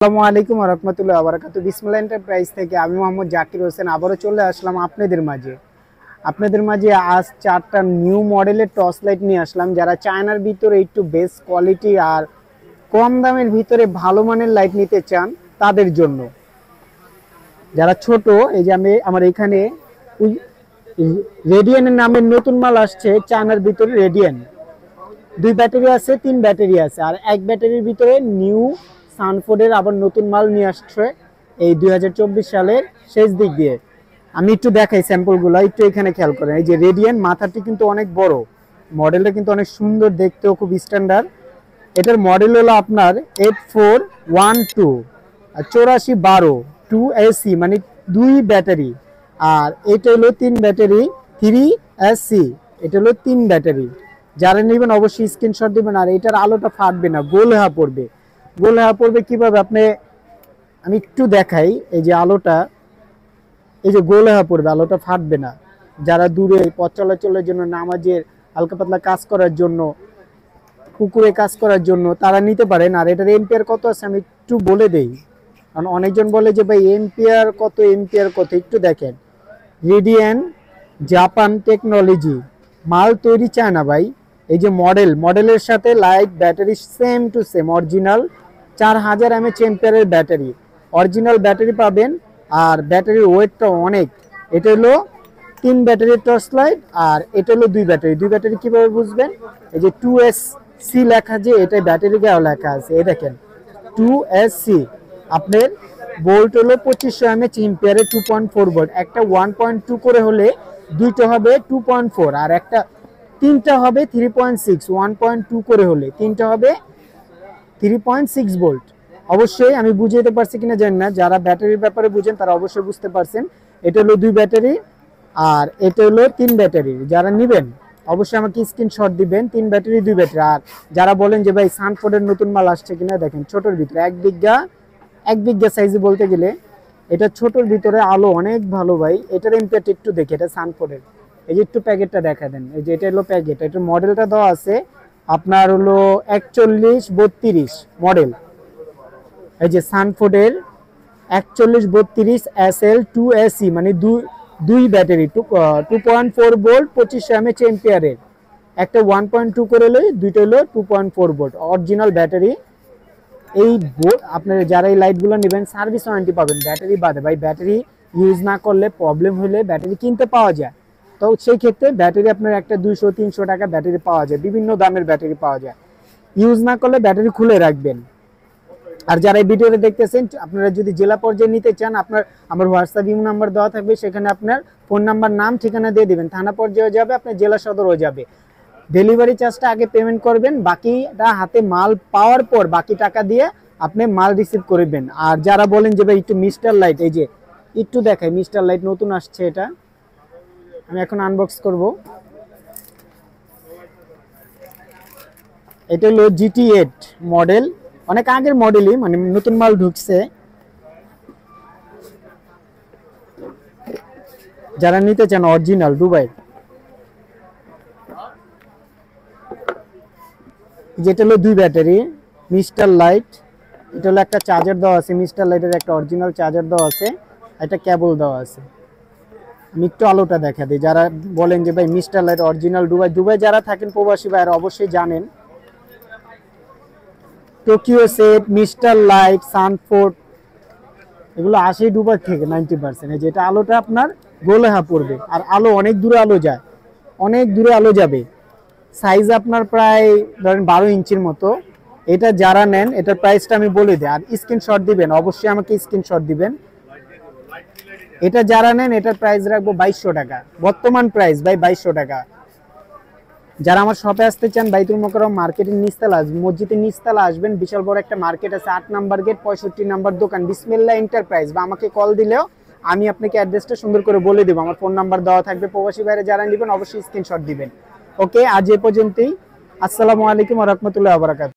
আসসালামু আলাইকুম ওয়া রাহমাতুল্লাহি ওয়া বারাকাতুহু। বিসমিল্লাহ এন্টারপ্রাইজ থেকে আমি মোহাম্মদ জাকির হোসেন আবারও চলে আসলাম আপনাদের মাঝে আজ 4টা নিউ মডেলের টর্চ লাইট নিয়ে আসলাম। যারা চায়নার ভিতরে একটু বেস্ট কোয়ালিটি আর কম দামের ভিতরে ভালো মানের লাইট নিতে চান তাদের জন্য। যারা ছোট, এই যে আমার এখানে রেডিয়ানের নামের নতুন মাল আসছে চায়নার ভিতরে। রেডিয়ান 2 ব্যাটারি আছে, 3 ব্যাটারি আছে, আর 1 ব্যাটারির ভিতরে নিউ সানফোর্ডের আবার নতুন মাল নিয়ে আসছে এই 2024 সালের শেষ দিক দিয়ে। আমি একটু দেখাই স্যাম্পলগুলো, একটু এখানে খেয়াল করেন। এই যে রেডিয়ান মাথাটি কিন্তু অনেক বড়, মডেলটা কিন্তু অনেক সুন্দর দেখতেও, খুব স্ট্যান্ডার্ড। এটার মডেল হলো আপনার 8412 আর 8412 2AC, মানে 2 ব্যাটারি। আর এটা হলো 3 ব্যাটারি 3SC, এটা হলো 3 ব্যাটারি। যারা নেবেন অবশ্যই স্ক্রিনশট দিবেন। আর এটার আলোটা ফাটবে না, গোল হয়ে পড়বে কিভাবে আমি একটু দেখাই। এই যে আলোটা, এই যে গোল হয়ে পড়বে, আলোটা ফাটবে না। যারা দূরে পথ চলাচলের জন্য, নামাজের হালকা পাতলা কাজ করার জন্য, পুকুরে কাজ করার জন্য তারা নিতে পারেন। আর এটার এম্পিয়ার কত আছে আমি একটু বলে দেই, কারণ অনেকজন বলে যে ভাই এম্পিয়ার কত, একটু দেখেন। রেডিয়ান জাপান টেকনোলজি, মাল তৈরি চায় না ভাই। এই যে মডেলের সাথে light battery same to same original 4000 mAh এম্পিয়ারের ব্যাটারি, অরিজিনাল ব্যাটারি পাবেন। আর ব্যাটারির ওয়েটটা অনেক। এটা হলো 3 ব্যাটারির টর্চ লাইট, আর এটা হলো 2 ব্যাটারি। কিভাবে বুঝবেন? এই যে 2SC লেখা, যে এটা ব্যাটারি গায়ে লেখা আছে, এই দেখেন 2SC। আপনার ভোল্ট হলো 2500 mAh এম্পিয়ারে 2.4 ভোল্ট। একটা 1.2 করে হলে দুইটা হবে 2.4, আর একটা তিনটা হবে 3.6। 1.2 করে হলে তিনটা হবে 3.6 ভোল্ট। অবশ্যই আমি বুঝাইতে পারছি কিনা জানি না, যারা ব্যাটারির ব্যাপারে বুঝেন তারা অবশ্যই বুঝতে পারছেন। এটা হলো 2 ব্যাটারি আর এটা হলো 3 ব্যাটারি। যারা নেবেন অবশ্যই আমাকে স্ক্রিনশট দিবেন। 3 ব্যাটারি 2 ব্যাটারি। আর যারা বলেন যে ভাই সানফোর্ডের নতুন মাল আসছে কিনা, দেখেন ছোটর ভিতরে 1 বিঘা সাইজে বলতে গেলে এটা ছোটর ভিতরে আলো অনেক ভালো ভাই। এটার এম্পিয়ারটা একটু দেখে, এটা সানফোর্ডের। এই যে একটু প্যাকেটটা দেখা দেন, এই যে এটা হলো প্যাকেট। এটার মডেলটা দেওয়া আছে আপনার হলো 4132 মডেল। এই যে সানফোর্ডের 4132 SL 2SC, মানে 2 ব্যাটারি 2.4 ভোল্ট 2500 mAh এম্পিয়ারের। একটা 1.2 করে হলে দুইটা হলো 2.4 ভোল্ট অরিজিনাল ব্যাটারি। এই আপনারা যারা এই লাইটগুলো নেবেন সার্ভিস ওয়ারেন্টি পাবেন ব্যাটারি বাদে। ভাই ব্যাটারি ইউজ না করলে প্রবলেম হলে ব্যাটারি কিনতে পাওয়া যায়, তো সেই ক্ষেত্রে ব্যাটারি আপনার একটা 200-300 টাকা ব্যাটারি পাওয়া যায়, বিভিন্ন দামের ব্যাটারি পাওয়া যায়। ইউজ না করলে ব্যাটারি খুলে রাখবেন। আর যারা এই ভিডিওটা দেখতেছেন, আপনারা যদি জেলা পর্যায়ে নিতে চান, আমার হোয়াটসঅ্যাপ ইমো নাম্বার দেওয়া থাকবে, সেখানে আপনার ফোন নাম্বার, নাম, ঠিকানা দিয়ে দিবেন। থানা পর্যায়ে যাবে, আপনার জেলা সদরও যাবে। ডেলিভারি চার্জটা আগে পেমেন্ট করবেন, বাকিটা হাতে মাল পাওয়ার পর বাকি টাকা দিয়ে আপনি মাল রিসিভ করবেন। আর যারা বলেন যে ভাই একটু মিস্টার লাইট, এই যে একটু দেখাই, মিস্টার লাইট নতুন আসছে, এটা আমি এখন আনবক্স করব। এটা হলো GT8 মডেল, অনেক আগের মডেলই, মানে নতুন মাল ঢুকছে। যারা নিতে চান অরিজিনাল দুবাই, যেটা হলো 2 ব্যাটারি মিস্টার লাইট। এটা হলো একটা চার্জার দেওয়া আছে, মিস্টার লাইটের একটা অরিজিনাল চার্জার দেওয়া আছে, একটা কেবল দেওয়া আছে। আমি একটু আলোটা দেখা দিই। যারা বলেন যে ভাই মিস্টার লাইট অরিজিনাল দুবাই যারা থাকেন প্রবাসী ভাইরা অবশ্যই জানেন। Tokyo set, mister light, Sanford, এগুলো আসে দুবাই থেকে 90%। এই যে এটা আলোটা আপনার গোলে পড়বে, আর আলো অনেক দূরে আলো যাবে। সাইজ আপনার প্রায় ধরেন 12 ইঞ্চির মতো। এটা যারা নেন, এটার প্রাইসটা আমি বলে দিই, আর স্ক্রিনশট দিবেন, অবশ্যই আমাকে স্ক্রিনশট দিবেন। এটা যারা নেন এটার প্রাইস রাখবো 2200 টাকা, বর্তমান প্রাইস ভাই 2200 টাকা। যারা আমার শপে আসতে চান, বাইতুল মোকাররম মার্কেটের নিচতলা, মসজিদের নিচতলা আসবেন, বিশাল বড় একটা মার্কেট আছে, 8 নাম্বার গেট 65 নাম্বার দোকান, বিসমিল্লাহ এন্টারপ্রাইজ। বা আমাকে কল দিলেও আমি আপনাকে অ্যাড্রেসটা সুন্দর করে বলে দেবো, আমার ফোন নাম্বার দেওয়া থাকবে। প্রবাসী বাইরে যারা নেবেন অবশ্যই স্ক্রিনশট দিবেন। ওকে, আজ এ পর্যন্তই। আসসালামু আলাইকুম ওয়া রাহমাতুল্লাহি ওয়া বারাকাতুহু।